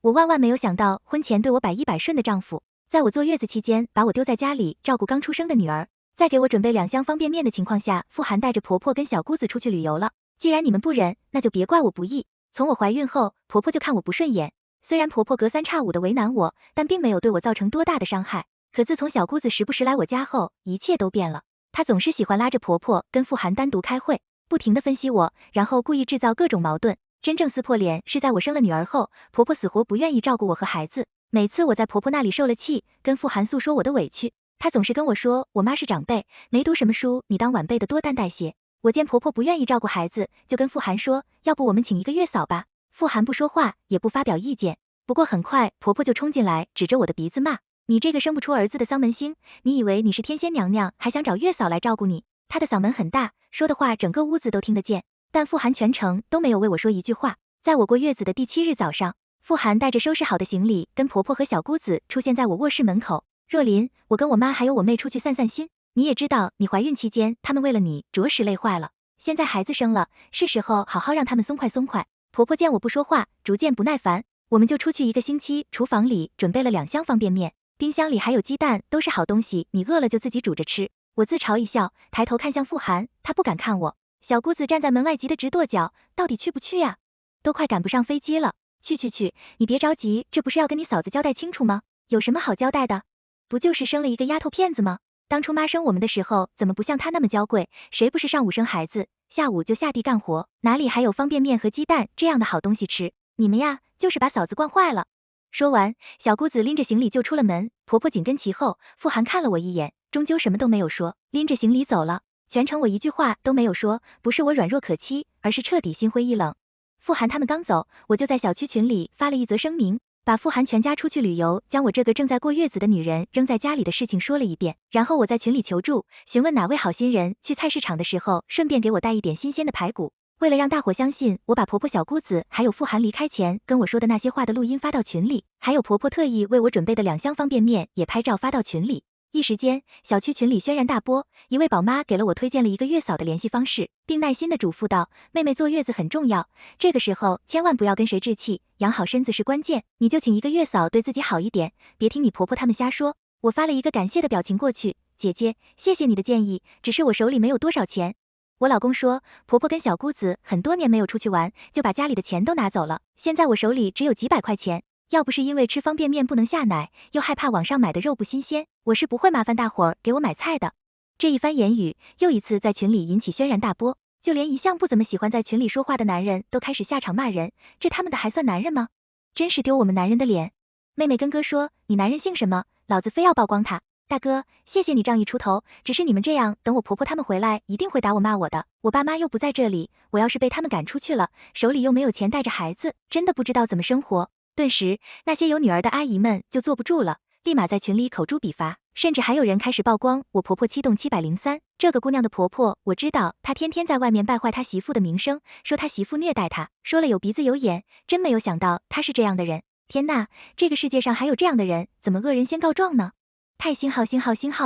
我万万没有想到，婚前对我百依百顺的丈夫，在我坐月子期间把我丢在家里照顾刚出生的女儿，在给我准备2箱方便面的情况下，富含带着婆婆跟小姑子出去旅游了。既然你们不忍，那就别怪我不义。从我怀孕后，婆婆就看我不顺眼，虽然婆婆隔三差五的为难我，但并没有对我造成多大的伤害。可自从小姑子时不时来我家后，一切都变了。她总是喜欢拉着婆婆跟富含单独开会，不停地分析我，然后故意制造各种矛盾。真正撕破脸是在我生了女儿后，婆婆死活不愿意照顾我和孩子。每次我在婆婆那里受了气，跟富含诉说我的委屈，她总是跟我说我妈是长辈，没读什么书，你当晚辈的多担待些。我见婆婆不愿意照顾孩子，就跟富含说，要不我们请一个月嫂吧。富含不说话，也不发表意见。不过很快婆婆就冲进来，指着我的鼻子骂，你这个生不出儿子的丧门星，你以为你是天仙娘娘，还想找月嫂来照顾你？她的嗓门很大，说的话整个屋子都听得见。但富含全程都没有为我说一句话。在我过月子的第7日早上，富含带着收拾好的行李，跟婆婆和小姑子出现在我卧室门口。若琳，我跟我妈还有我妹出去散散心，你也知道，你怀孕期间，他们为了你着实累坏了。现在孩子生了，是时候好好让他们松快松快。婆婆见我不说话，逐渐不耐烦，我们就出去1个星期，厨房里准备了2箱方便面，冰箱里还有鸡蛋，都是好东西，你饿了就自己煮着吃。我自嘲一笑，抬头看向富含，她不敢看我。小姑子站在门外急得直跺脚，到底去不去呀？都快赶不上飞机了，去，你别着急，这不是要跟你嫂子交代清楚吗？有什么好交代的？不就是生了一个丫头片子吗？当初妈生我们的时候，怎么不像她那么娇贵？谁不是上午生孩子，下午就下地干活，哪里还有方便面和鸡蛋这样的好东西吃？你们呀，就是把嫂子惯坏了。说完，小姑子拎着行李就出了门，婆婆紧跟其后。富含看了我一眼，终究什么都没有说，拎着行李走了。全程我一句话都没有说，不是我软弱可欺，而是彻底心灰意冷。富含他们刚走，我就在小区群里发了一则声明，把富含全家出去旅游，将我这个正在过月子的女人扔在家里的事情说了一遍。然后我在群里求助，询问哪位好心人去菜市场的时候，顺便给我带一点新鲜的排骨。为了让大伙相信，我把婆婆小姑子还有富含离开前跟我说的那些话的录音发到群里，还有婆婆特意为我准备的2箱方便面也拍照发到群里。一时间，小区群里轩然大波，一位宝妈给了我推荐了一个月嫂的联系方式，并耐心的嘱咐道，妹妹坐月子很重要，这个时候千万不要跟谁置气，养好身子是关键，你就请一个月嫂对自己好一点，别听你婆婆他们瞎说。我发了一个感谢的表情过去，姐姐，谢谢你的建议，只是我手里没有多少钱。我老公说，婆婆跟小姑子很多年没有出去玩，就把家里的钱都拿走了，现在我手里只有几百块钱。要不是因为吃方便面不能下奶，又害怕网上买的肉不新鲜，我是不会麻烦大伙儿给我买菜的。这一番言语又一次在群里引起轩然大波，就连一向不怎么喜欢在群里说话的男人都开始下场骂人，这他们的还算男人吗？真是丢我们男人的脸。妹妹跟哥说，你男人姓什么？老子非要曝光他。大哥，谢谢你仗义出头，只是你们这样，等我婆婆他们回来，一定会打我骂我的。我爸妈又不在这里，我要是被他们赶出去了，手里又没有钱带着孩子，真的不知道怎么生活。顿时，那些有女儿的阿姨们就坐不住了，立马在群里口诛笔伐，甚至还有人开始曝光我婆婆7栋703。这个姑娘的婆婆，我知道，她天天在外面败坏她媳妇的名声，说她媳妇虐待她，说了有鼻子有眼，真没有想到她是这样的人。天呐，这个世界上还有这样的人，怎么恶人先告状呢？太星号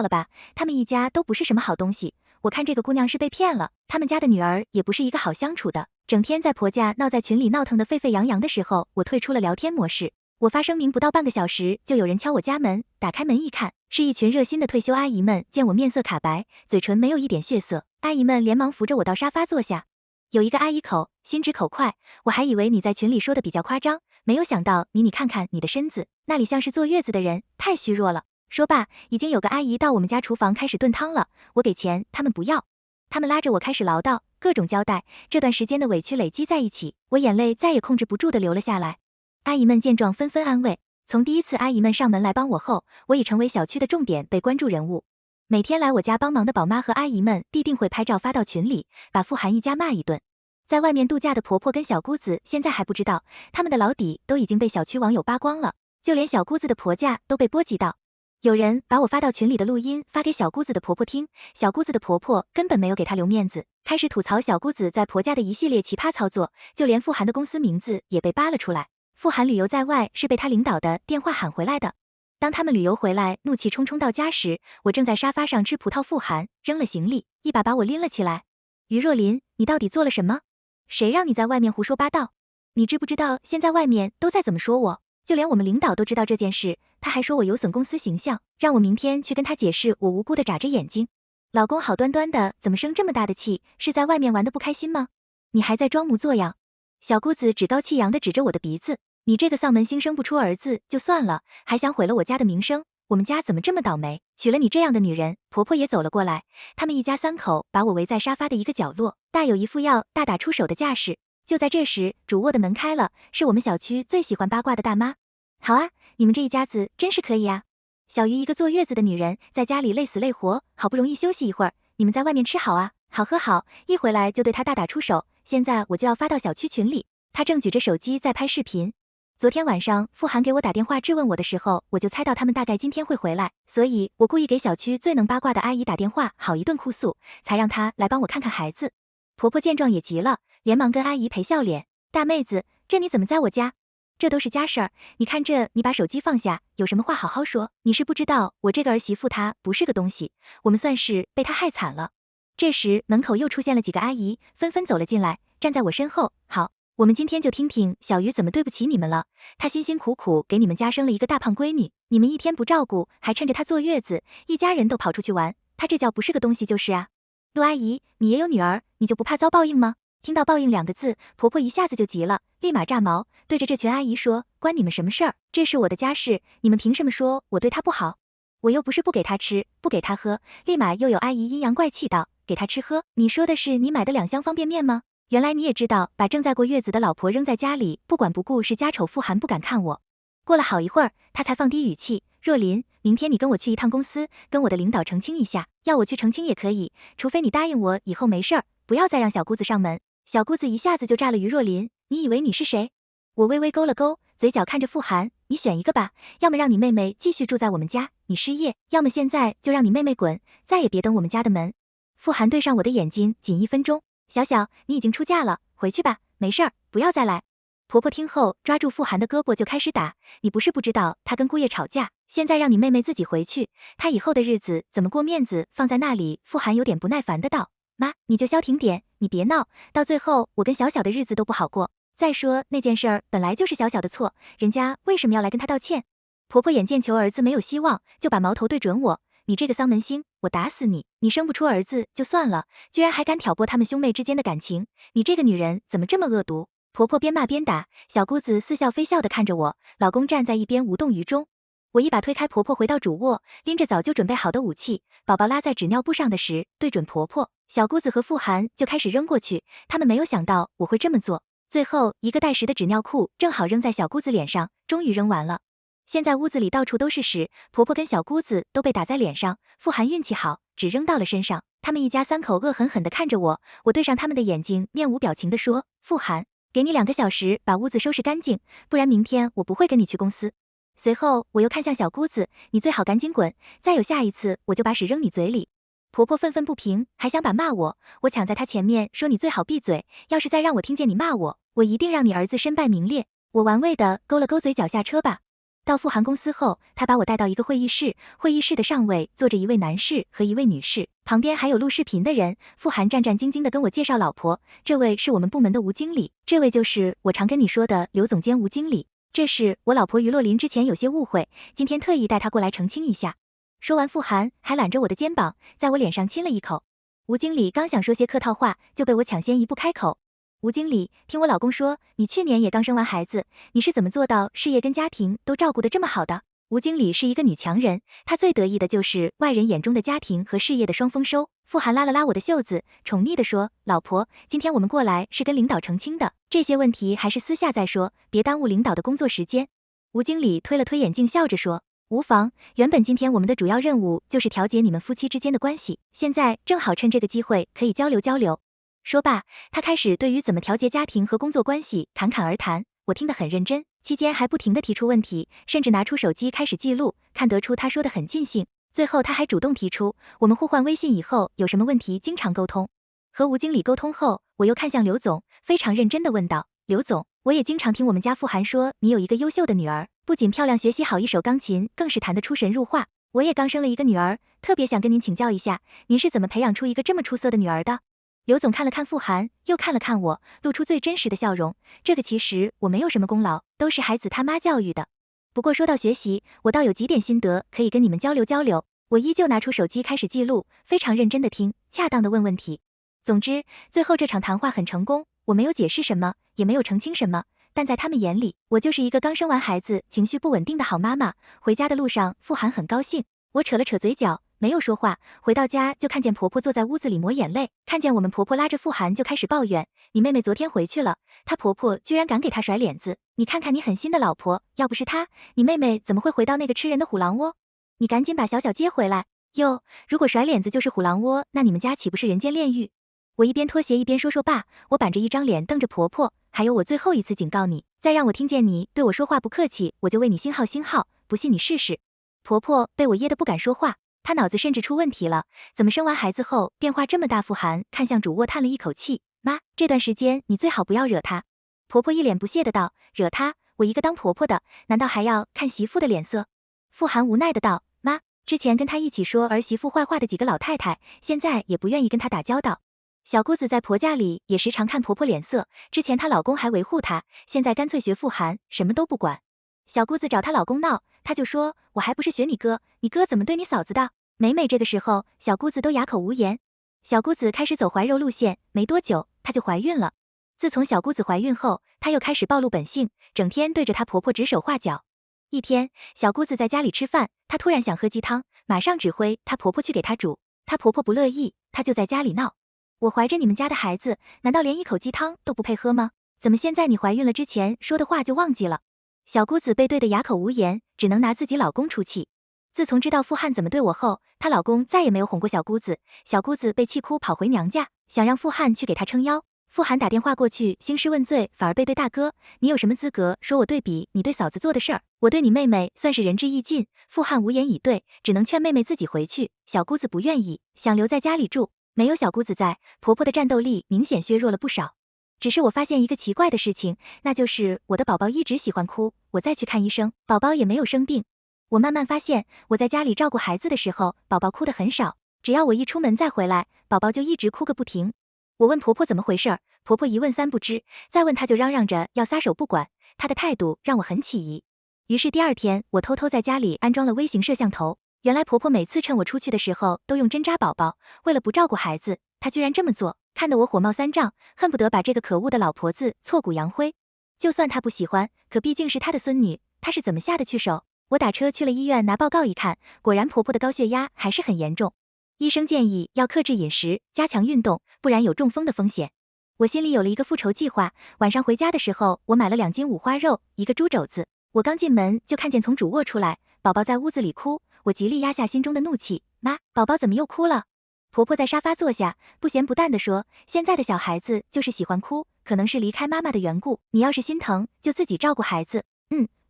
了吧，他们一家都不是什么好东西。我看这个姑娘是被骗了，他们家的女儿也不是一个好相处的，整天在婆家闹，在群里闹腾的沸沸扬扬的时候，我退出了聊天模式。我发声明不到半个小时，就有人敲我家门，打开门一看，是一群热心的退休阿姨们，见我面色卡白，嘴唇没有一点血色，阿姨们连忙扶着我到沙发坐下。有一个阿姨心直口快，我还以为你在群里说的比较夸张，没有想到你看看你的身子，那里像是坐月子的人，太虚弱了。说罢，已经有个阿姨到我们家厨房开始炖汤了，我给钱，他们不要。他们拉着我开始唠叨，各种交代，这段时间的委屈累积在一起，我眼泪再也控制不住的流了下来。阿姨们见状纷纷安慰，从第一次阿姨们上门来帮我后，我已成为小区的重点被关注人物。每天来我家帮忙的宝妈和阿姨们必定会拍照发到群里，把富含一家骂一顿。在外面度假的婆婆跟小姑子现在还不知道，他们的老底都已经被小区网友扒光了，就连小姑子的婆家都被波及到。有人把我发到群里的录音发给小姑子的婆婆听，小姑子的婆婆根本没有给她留面子，开始吐槽小姑子在婆家的一系列奇葩操作，就连富含的公司名字也被扒了出来。富含旅游在外是被他领导的电话喊回来的。当他们旅游回来，怒气冲冲到家时，我正在沙发上吃葡萄，富含扔了行李，一把我拎了起来。于若琳，你到底做了什么？谁让你在外面胡说八道？你知不知道现在外面都在怎么说我？就连我们领导都知道这件事，他还说我有损公司形象，让我明天去跟他解释。我无辜的眨着眼睛，老公好端端的，怎么生这么大的气？是在外面玩的不开心吗？你还在装模作样？小姑子趾高气扬的指着我的鼻子，你这个丧门星生不出儿子就算了，还想毁了我家的名声，我们家怎么这么倒霉，娶了你这样的女人。婆婆也走了过来，他们一家三口把我围在沙发的一个角落，大有一副要大打出手的架势。就在这时，主卧的门开了，是我们小区最喜欢八卦的大妈。好啊，你们这一家子真是可以啊。小鱼一个坐月子的女人，在家里累死累活，好不容易休息一会儿，你们在外面吃好啊，好喝好，一回来就对她大打出手，现在我就要发到小区群里。她正举着手机在拍视频。昨天晚上傅涵给我打电话质问我的时候，我就猜到他们大概今天会回来，所以我故意给小区最能八卦的阿姨打电话，好一顿哭诉，才让她来帮我看看孩子。婆婆见状也急了，连忙跟阿姨赔笑脸，大妹子，这你怎么在我家？这都是家事儿，你看这，你把手机放下，有什么话好好说。你是不知道，我这个儿媳妇她不是个东西，我们算是被她害惨了。这时门口又出现了几个阿姨，纷纷走了进来，站在我身后。好，我们今天就听听小鱼怎么对不起你们了。她辛辛苦苦给你们家生了一个大胖闺女，你们一天不照顾，还趁着她坐月子，一家人都跑出去玩，她这叫不是个东西就是啊。陆阿姨，你也有女儿，你就不怕遭报应吗？听到报应两个字，婆婆一下子就急了，立马炸毛，对着这群阿姨说，关你们什么事儿？这是我的家事，你们凭什么说我对她不好？我又不是不给她吃，不给她喝。立马又有阿姨阴阳怪气道，给她吃喝？你说的是你买的2箱方便面吗？原来你也知道，把正在过月子的老婆扔在家里，不管不顾是家丑。傅涵不敢看我。过了好一会儿，他才放低语气，若琳，明天你跟我去一趟公司，跟我的领导澄清一下，要我去澄清也可以，除非你答应我以后没事儿，不要再让小姑子上门。小姑子一下子就炸了。于若琳，你以为你是谁？我微微勾了勾嘴角，看着傅涵，你选一个吧，要么让你妹妹继续住在我们家，你失业，要么现在就让你妹妹滚，再也别登我们家的门。傅涵对上我的眼睛，仅1分钟，小小，你已经出嫁了，回去吧，没事儿，不要再来。婆婆听后抓住傅涵的胳膊就开始打，你不是不知道她跟姑爷吵架，现在让你妹妹自己回去，她以后的日子怎么过，面子放在那里。傅涵有点不耐烦的道，妈，你就消停点，你别闹，到最后我跟小小的日子都不好过。再说那件事儿本来就是小小的错，人家为什么要来跟她道歉？婆婆眼见求儿子没有希望，就把矛头对准我，你这个丧门星，我打死你！你生不出儿子就算了，居然还敢挑拨他们兄妹之间的感情，你这个女人怎么这么恶毒？婆婆边骂边打，小姑子似笑非笑的看着我，老公站在一边无动于衷。我一把推开婆婆，回到主卧，拎着早就准备好的武器，宝宝拉在纸尿布上的时，对准婆婆，小姑子和傅涵就开始扔过去，他们没有想到我会这么做。最后一个带屎的纸尿裤正好扔在小姑子脸上，终于扔完了。现在屋子里到处都是屎，婆婆跟小姑子都被打在脸上，傅涵运气好，只扔到了身上。他们一家三口恶狠狠地看着我，我对上他们的眼睛，面无表情地说，傅涵，给你2个小时把屋子收拾干净，不然明天我不会跟你去公司。随后我又看向小姑子，你最好赶紧滚，再有下一次我就把屎扔你嘴里。婆婆愤愤不平，还想把骂我，我抢在她前面说，你最好闭嘴，要是再让我听见你骂我，我一定让你儿子身败名裂。我玩味的勾了勾嘴角，下车吧。到傅涵公司后，他把我带到一个会议室，会议室的上位坐着一位男士和一位女士，旁边还有录视频的人。傅涵战战兢兢的跟我介绍老婆，这位是我们部门的吴经理，这位就是我常跟你说的刘总监吴经理，这是我老婆于洛琳，之前有些误会，今天特意带她过来澄清一下。说完，傅涵还揽着我的肩膀，在我脸上亲了一口。吴经理刚想说些客套话，就被我抢先一步开口。吴经理，听我老公说，你去年也刚生完孩子，你是怎么做到事业跟家庭都照顾得这么好的？吴经理是一个女强人，她最得意的就是外人眼中的家庭和事业的双丰收。傅涵拉了拉我的袖子，宠溺地说，老婆，今天我们过来是跟领导澄清的，这些问题还是私下再说，别耽误领导的工作时间。吴经理推了推眼镜，笑着说，无妨，原本今天我们的主要任务就是调节你们夫妻之间的关系，现在正好趁这个机会可以交流交流。说罢，他开始对于怎么调节家庭和工作关系侃侃而谈，我听得很认真，期间还不停地提出问题，甚至拿出手机开始记录，看得出他说得很尽兴。最后他还主动提出，我们互换微信以后有什么问题经常沟通。和吴经理沟通后，我又看向刘总，非常认真地问道，刘总，我也经常听我们家傅涵说你有一个优秀的女儿，不仅漂亮，学习好，一手钢琴更是弹得出神入化，我也刚生了一个女儿，特别想跟您请教一下，您是怎么培养出一个这么出色的女儿的？刘总看了看傅涵，又看了看我，露出最真实的笑容。这个其实我没有什么功劳，都是孩子他妈教育的。不过说到学习，我倒有几点心得可以跟你们交流交流。我依旧拿出手机开始记录，非常认真的听，恰当的问问题。总之，最后这场谈话很成功，我没有解释什么，也没有澄清什么，但在他们眼里，我就是一个刚生完孩子、情绪不稳定的好妈妈。回家的路上，傅涵很高兴，我扯了扯嘴角，没有说话。回到家就看见婆婆坐在屋子里抹眼泪，看见我们婆婆拉着傅涵就开始抱怨，你妹妹昨天回去了，她婆婆居然敢给她甩脸子，你看看你狠心的老婆，要不是她，你妹妹怎么会回到那个吃人的虎狼窝？你赶紧把小小接回来。哟，如果甩脸子就是虎狼窝，那你们家岂不是人间炼狱？我一边脱鞋一边说罢，我板着一张脸瞪着婆婆，还有我最后一次警告你，再让我听见你对我说话不客气，我就为你星号星号，不信你试试。婆婆被我噎得不敢说话，她脑子甚至出问题了，怎么生完孩子后变化这么大？傅涵看向主卧叹了一口气，妈，这段时间你最好不要惹她。婆婆一脸不屑的道，惹她？我一个当婆婆的，难道还要看媳妇的脸色？傅涵无奈的道，妈，之前跟她一起说儿媳妇坏话的几个老太太，现在也不愿意跟她打交道。小姑子在婆家里也时常看婆婆脸色，之前她老公还维护她，现在干脆学傅涵，什么都不管。小姑子找她老公闹，她就说，我还不是学你哥，你哥怎么对你嫂子的？每每这个时候，小姑子都哑口无言。小姑子开始走怀柔路线，没多久，她就怀孕了。自从小姑子怀孕后，她又开始暴露本性，整天对着她婆婆指手画脚。一天，小姑子在家里吃饭，她突然想喝鸡汤，马上指挥她婆婆去给她煮，她婆婆不乐意，她就在家里闹。我怀着你们家的孩子，难道连一口鸡汤都不配喝吗？怎么现在你怀孕了之前说的话就忘记了？小姑子被对得哑口无言，只能拿自己老公出气。自从知道傅汉怎么对我后，她老公再也没有哄过小姑子，小姑子被气哭跑回娘家，想让傅汉去给她撑腰。傅涵打电话过去兴师问罪，反而背对大哥，你有什么资格说我对比你对嫂子做的事儿？我对你妹妹算是仁至义尽。傅汉无言以对，只能劝妹妹自己回去。小姑子不愿意，想留在家里住。没有小姑子在，婆婆的战斗力明显削弱了不少。只是我发现一个奇怪的事情，那就是我的宝宝一直喜欢哭，我再去看医生，宝宝也没有生病。我慢慢发现，我在家里照顾孩子的时候，宝宝哭得很少，只要我一出门再回来，宝宝就一直哭个不停。我问婆婆怎么回事，婆婆一问三不知，再问她就嚷嚷着要撒手不管，她的态度让我很起疑。于是第二天，我偷偷在家里安装了微型摄像头。原来婆婆每次趁我出去的时候都用针扎宝宝，为了不照顾孩子，她居然这么做，看得我火冒三丈，恨不得把这个可恶的老婆子挫骨扬灰。就算她不喜欢，可毕竟是她的孙女，她是怎么下得去手？我打车去了医院拿报告一看，果然婆婆的高血压还是很严重，医生建议要克制饮食，加强运动，不然有中风的风险。我心里有了一个复仇计划，晚上回家的时候，我买了2斤五花肉，一个猪肘子。我刚进门就看见从主卧出来，宝宝在屋子里哭，我极力压下心中的怒气，妈，宝宝怎么又哭了？婆婆在沙发坐下，不咸不淡地说，现在的小孩子就是喜欢哭，可能是离开妈妈的缘故，你要是心疼，就自己照顾孩子。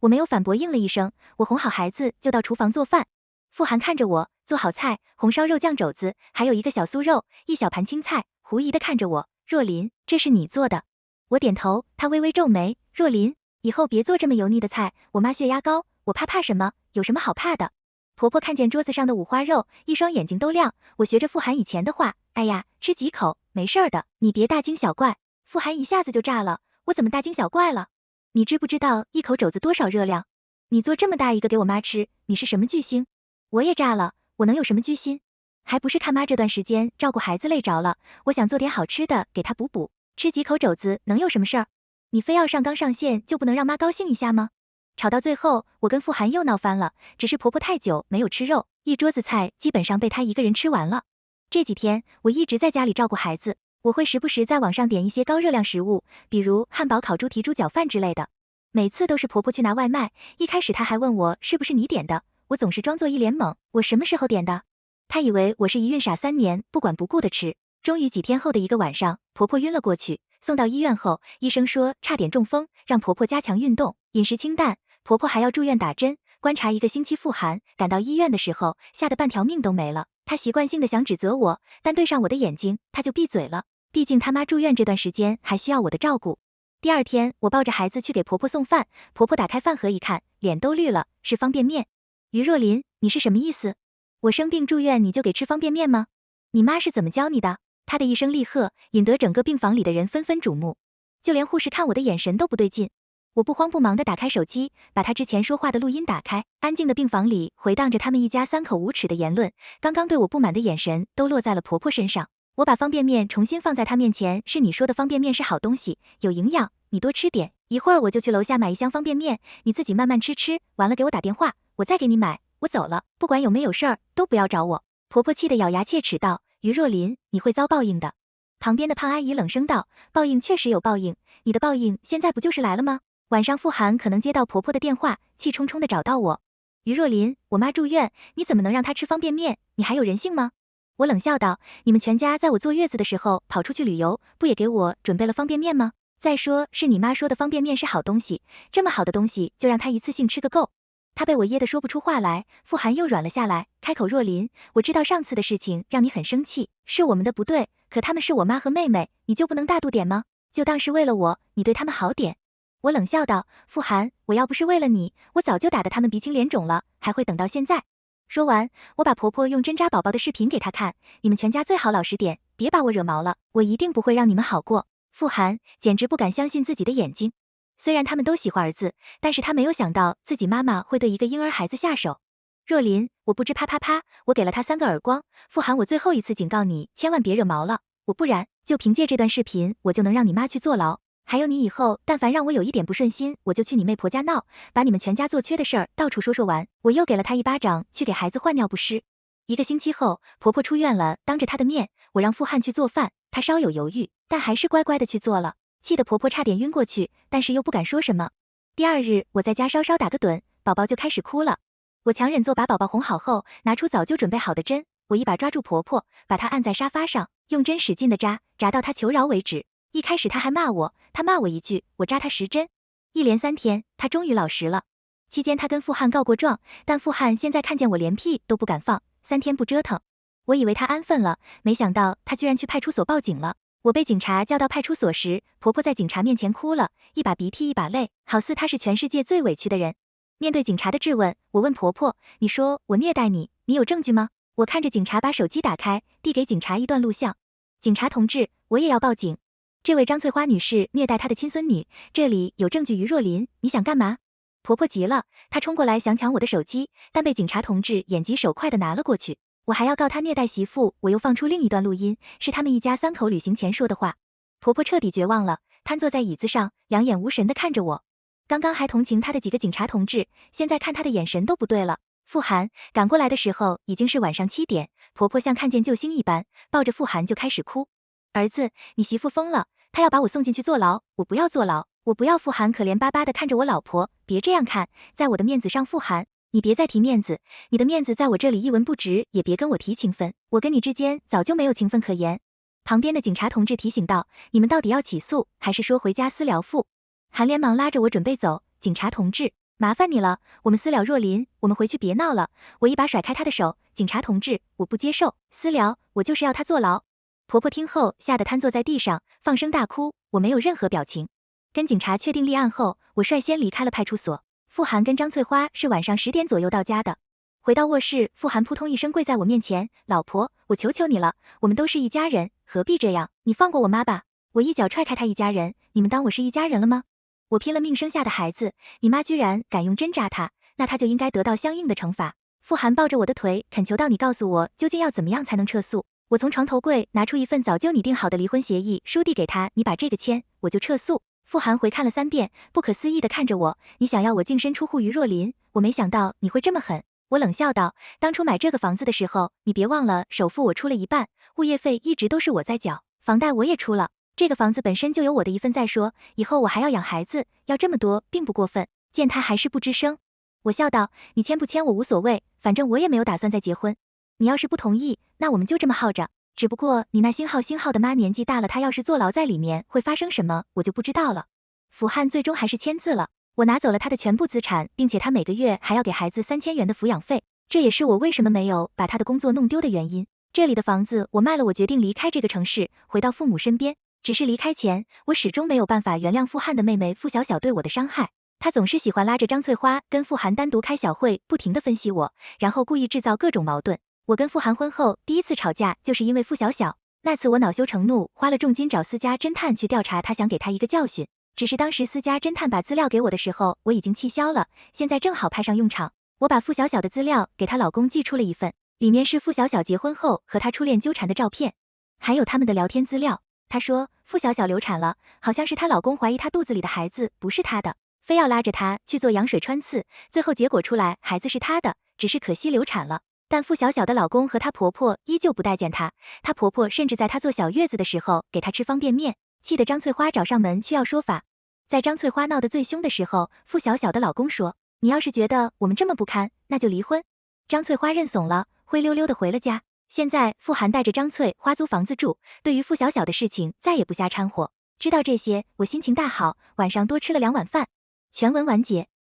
我没有反驳，应了一声，我哄好孩子就到厨房做饭。傅涵看着我做好菜，红烧肉酱肘子，还有一个小酥肉，一小盘青菜，狐疑的看着我，若琳，这是你做的？我点头，他微微皱眉，若琳，以后别做这么油腻的菜，我妈血压高，我怕什么？有什么好怕的？婆婆看见桌子上的五花肉，一双眼睛都亮，我学着傅涵以前的话，哎呀，吃几口，没事的，你别大惊小怪。傅涵一下子就炸了，我怎么大惊小怪了？你知不知道一口肘子多少热量？你做这么大一个给我妈吃，你是什么巨星？我也炸了，我能有什么居心？还不是看妈这段时间照顾孩子累着了，我想做点好吃的给她补补，吃几口肘子能有什么事儿？你非要上纲上线就不能让妈高兴一下吗？吵到最后，我跟傅涵又闹翻了，只是婆婆太久没有吃肉，一桌子菜基本上被她一个人吃完了。这几天我一直在家里照顾孩子，我会时不时在网上点一些高热量食物，比如汉堡、烤猪蹄、猪脚饭之类的。每次都是婆婆去拿外卖，一开始她还问我是不是你点的，我总是装作一脸懵，我什么时候点的？她以为我是一孕傻3年，不管不顾的吃。终于几天后的一个晚上，婆婆晕了过去，送到医院后，医生说差点中风，让婆婆加强运动，饮食清淡，婆婆还要住院打针，观察1个星期。傅涵赶到医院的时候，吓得半条命都没了，她习惯性的想指责我，但对上我的眼睛，她就闭嘴了，毕竟她妈住院这段时间还需要我的照顾。第二天，我抱着孩子去给婆婆送饭，婆婆打开饭盒一看，脸都绿了，是方便面。于若琳，你是什么意思？我生病住院你就给吃方便面吗？你妈是怎么教你的？她的一声厉喝，引得整个病房里的人纷纷瞩目，就连护士看我的眼神都不对劲。我不慌不忙地打开手机，把她之前说话的录音打开，安静的病房里回荡着他们一家三口无耻的言论，刚刚对我不满的眼神都落在了婆婆身上。我把方便面重新放在她面前，是你说的方便面是好东西，有营养，你多吃点，一会儿我就去楼下买一箱方便面，你自己慢慢吃，完了给我打电话，我再给你买。我走了，不管有没有事儿，都不要找我。婆婆气得咬牙切齿道，于若琳，你会遭报应的。旁边的胖阿姨冷声道，报应确实有报应，你的报应现在不就是来了吗？晚上傅涵可能接到婆婆的电话，气冲冲的找到我。于若琳，我妈住院，你怎么能让她吃方便面？你还有人性吗？我冷笑道，你们全家在我坐月子的时候跑出去旅游，不也给我准备了方便面吗？再说是你妈说的方便面是好东西，这么好的东西就让她一次性吃个够。她被我噎得说不出话来，傅涵又软了下来，开口，若琳，我知道上次的事情让你很生气，是我们的不对，可他们是我妈和妹妹，你就不能大度点吗？就当是为了我，你对他们好点。我冷笑道，傅涵，我要不是为了你，我早就打得他们鼻青脸肿了，还会等到现在。说完，我把婆婆用针扎宝宝的视频给她看，你们全家最好老实点，别把我惹毛了，我一定不会让你们好过。傅涵简直不敢相信自己的眼睛，虽然他们都喜欢儿子，但是他没有想到自己妈妈会对一个婴儿孩子下手。若琳，我不知啪啪啪，我给了他3个耳光。傅涵，我最后一次警告你，千万别惹毛了，我不然就凭借这段视频，我就能让你妈去坐牢。还有你以后但凡让我有一点不顺心，我就去你妹婆家闹，把你们全家做缺的事儿到处说完。我又给了她一巴掌，去给孩子换尿不湿。1个星期后，婆婆出院了，当着她的面，我让傅涵去做饭，她稍有犹豫，但还是乖乖的去做了，气得婆婆差点晕过去，但是又不敢说什么。第2日，我在家稍稍打个盹，宝宝就开始哭了。我强忍做把宝宝哄好后，拿出早就准备好的针，我一把抓住婆婆，把她按在沙发上，用针使劲的扎，扎到她求饶为止。一开始她还骂我，她骂我一句，我扎她10针。一连3天，她终于老实了。期间她跟傅涵告过状，但傅涵现在看见我连屁都不敢放，3天不折腾。我以为她安分了，没想到她居然去派出所报警了。我被警察叫到派出所时，婆婆在警察面前哭了，一把鼻涕一把泪，好似她是全世界最委屈的人。面对警察的质问，我问婆婆，你说我虐待你，你有证据吗？我看着警察把手机打开，递给警察一段录像。警察同志，我也要报警。这位张翠花女士虐待她的亲孙女，这里有证据。于若琳，你想干嘛？婆婆急了，她冲过来想抢我的手机，但被警察同志眼疾手快的拿了过去。我还要告她虐待媳妇。我又放出另一段录音，是他们一家3口旅行前说的话。婆婆彻底绝望了，瘫坐在椅子上，两眼无神的看着我。刚刚还同情她的几个警察同志，现在看她的眼神都不对了。傅涵赶过来的时候已经是晚上7点，婆婆像看见救星一般，抱着傅涵就开始哭。儿子，你媳妇疯了，她要把我送进去坐牢，我不要坐牢，我不要。傅涵可怜巴巴的看着我老婆，别这样看，在我的面子上，傅涵，你别再提面子，你的面子在我这里一文不值，也别跟我提情分，我跟你之间早就没有情分可言。旁边的警察同志提醒道，你们到底要起诉，还是说回家私聊傅？韩连忙拉着我准备走，警察同志，麻烦你了，我们私了若琳，我们回去别闹了。我一把甩开他的手，警察同志，我不接受私聊，我就是要他坐牢。婆婆听后吓得瘫坐在地上，放声大哭，我没有任何表情。跟警察确定立案后，我率先离开了派出所。傅涵跟张翠花是晚上10点左右到家的。回到卧室，傅涵扑通一声跪在我面前，老婆，我求求你了，我们都是一家人，何必这样，你放过我妈吧。我一脚踹开他，一家人，你们当我是一家人了吗？我拼了命生下的孩子，你妈居然敢用针扎他，那他就应该得到相应的惩罚。傅涵抱着我的腿，恳求道，你告诉我究竟要怎么样才能撤诉？我从床头柜拿出一份早就拟定好的离婚协议书递给他，你把这个签，我就撤诉。傅涵回看了3遍，不可思议的看着我，你想要我净身出户于若琳，我没想到你会这么狠。我冷笑道，当初买这个房子的时候，你别忘了首付我出了一半，物业费一直都是我在缴，房贷我也出了，这个房子本身就有我的一份，再说以后我还要养孩子，要这么多并不过分。见他还是不吱声，我笑道，你签不签我无所谓，反正我也没有打算再结婚。你要是不同意，那我们就这么耗着。只不过你那星号的妈年纪大了，她要是坐牢在里面会发生什么，我就不知道了。傅涵最终还是签字了，我拿走了他的全部资产，并且他每个月还要给孩子3000元的抚养费，这也是我为什么没有把他的工作弄丢的原因。这里的房子我卖了，我决定离开这个城市，回到父母身边。只是离开前，我始终没有办法原谅傅涵的妹妹傅小小对我的伤害。她总是喜欢拉着张翠花跟傅涵单独开小会，不停的分析我，然后故意制造各种矛盾。我跟傅涵婚后第一次吵架就是因为傅小小，那次我恼羞成怒，花了重金找私家侦探去调查他，想给他一个教训。只是当时私家侦探把资料给我的时候，我已经气消了，现在正好派上用场。我把付小小的资料给她老公寄出了一份，里面是付小小结婚后和她初恋纠缠的照片，还有他们的聊天资料。她说付小小流产了，好像是她老公怀疑她肚子里的孩子不是她的，非要拉着她去做羊水穿刺，最后结果出来孩子是她的，只是可惜流产了。但付小小的老公和她婆婆依旧不待见她，她婆婆甚至在她坐小月子的时候给她吃方便面，气得张翠花找上门去要说法。在张翠花闹得最凶的时候，付小小的老公说，你要是觉得我们这么不堪，那就离婚。张翠花认怂了，灰溜溜的回了家。现在付涵带着张翠花租房子住，对于付小小的事情再也不瞎掺和。知道这些，我心情大好，晚上多吃了2碗饭。全文完结。